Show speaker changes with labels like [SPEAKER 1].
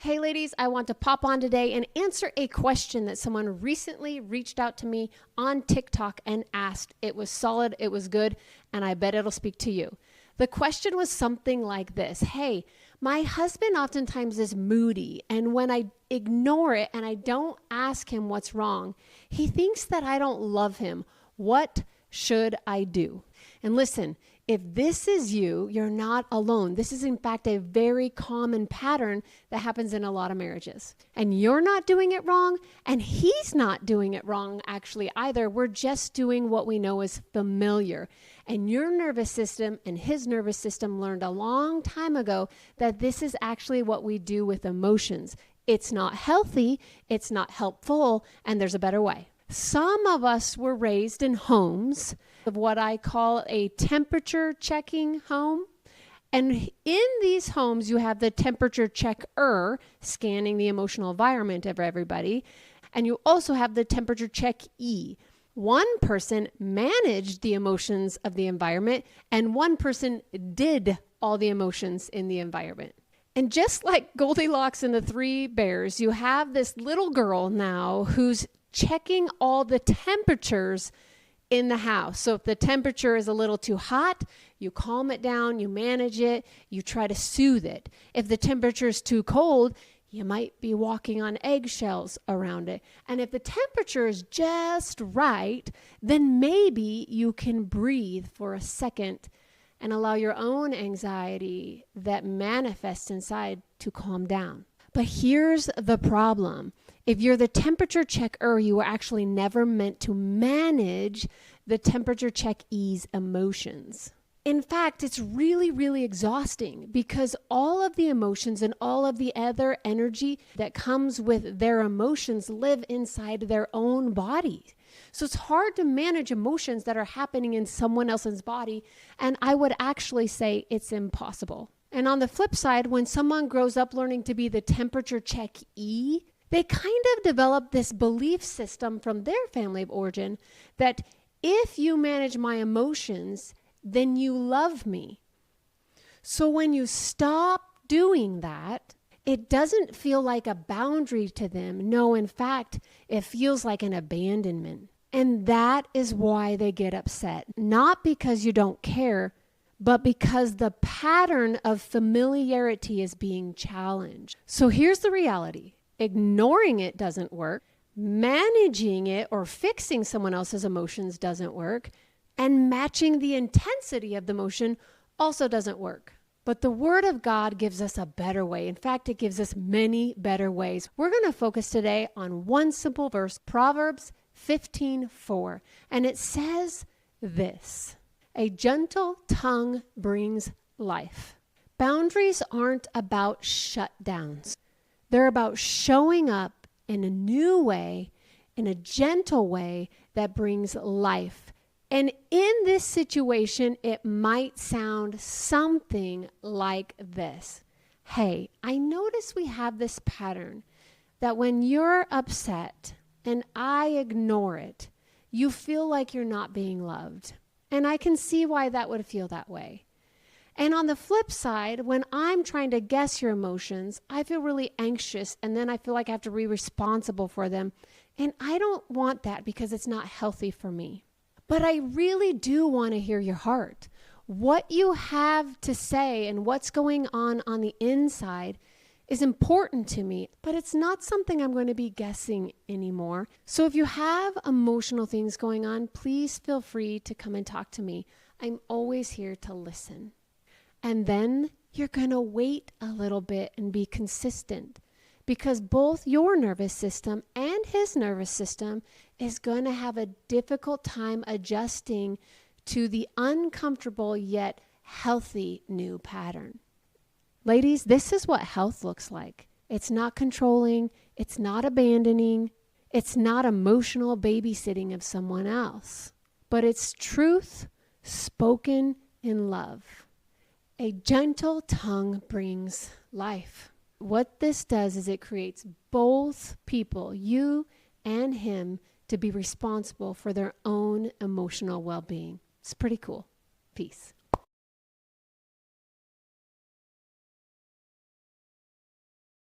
[SPEAKER 1] Hey ladies, I want to pop on today and answer a question that someone recently reached out to me on TikTok and asked. It was solid, it was good, and I bet it'll speak to you. The question was something like this. Hey, my husband oftentimes is moody, and when I ignore it and I don't ask him what's wrong, he thinks that I don't love him. What should I do? And listen, if this is you, you're not alone. This is in fact a very common pattern that happens in a lot of marriages. And you're not doing it wrong, and he's not doing it wrong actually either. We're just doing what we know is familiar. And your nervous system and his nervous system learned a long time ago that this is actually what we do with emotions. It's not healthy, it's not helpful, and there's a better way. Some of us were raised in homes of what I call a temperature checking home. And in these homes, you have the temperature checker scanning the emotional environment of everybody. And you also have the temperature check-e. One person managed the emotions of the environment, and one person did all the emotions in the environment. And just like Goldilocks and the Three Bears, you have this little girl now who's checking all the temperatures in the house. So if the temperature is a little too hot, you calm it down, you manage it, you try to soothe it. If the temperature is too cold, you might be walking on eggshells around it. And if the temperature is just right, then maybe you can breathe for a second and allow your own anxiety that manifests inside to calm down. But here's the problem. If you're the temperature checker, you were actually never meant to manage the temperature check-e's emotions. In fact, it's really, really exhausting because all of the emotions and all of the other energy that comes with their emotions live inside their own body. So it's hard to manage emotions that are happening in someone else's body, and I would actually say it's impossible. And on the flip side, when someone grows up learning to be the temperature check-e, they kind of develop this belief system from their family of origin that if you manage my emotions, then you love me. So when you stop doing that, it doesn't feel like a boundary to them. No, in fact, it feels like an abandonment. And that is why they get upset. Not because you don't care, but because the pattern of familiarity is being challenged. So here's the reality. Ignoring it doesn't work. Managing it or fixing someone else's emotions doesn't work. And matching the intensity of the emotion also doesn't work. But the Word of God gives us a better way. In fact, it gives us many better ways. We're going to focus today on one simple verse, Proverbs 15:4. And it says this: a gentle tongue brings life. Boundaries aren't about shutdowns. They're about showing up in a new way, in a gentle way that brings life. And in this situation, it might sound something like this. Hey, I notice we have this pattern that when you're upset and I ignore it, you feel like you're not being loved. And I can see why that would feel that way. And on the flip side, when I'm trying to guess your emotions, I feel really anxious, and then I feel like I have to be responsible for them. And I don't want that because it's not healthy for me. But I really do want to hear your heart. What you have to say and what's going on the inside is important to me, but it's not something I'm going to be guessing anymore. So if you have emotional things going on, please feel free to come and talk to me. I'm always here to listen. And then you're going to wait a little bit and be consistent, because both your nervous system and his nervous system is going to have a difficult time adjusting to the uncomfortable yet healthy new pattern. Ladies, this is what health looks like. It's not controlling. It's not abandoning. It's not emotional babysitting of someone else. But it's truth spoken in love. A gentle tongue brings life. What this does is it creates both people, you and him, to be responsible for their own emotional well-being. It's pretty cool. Peace.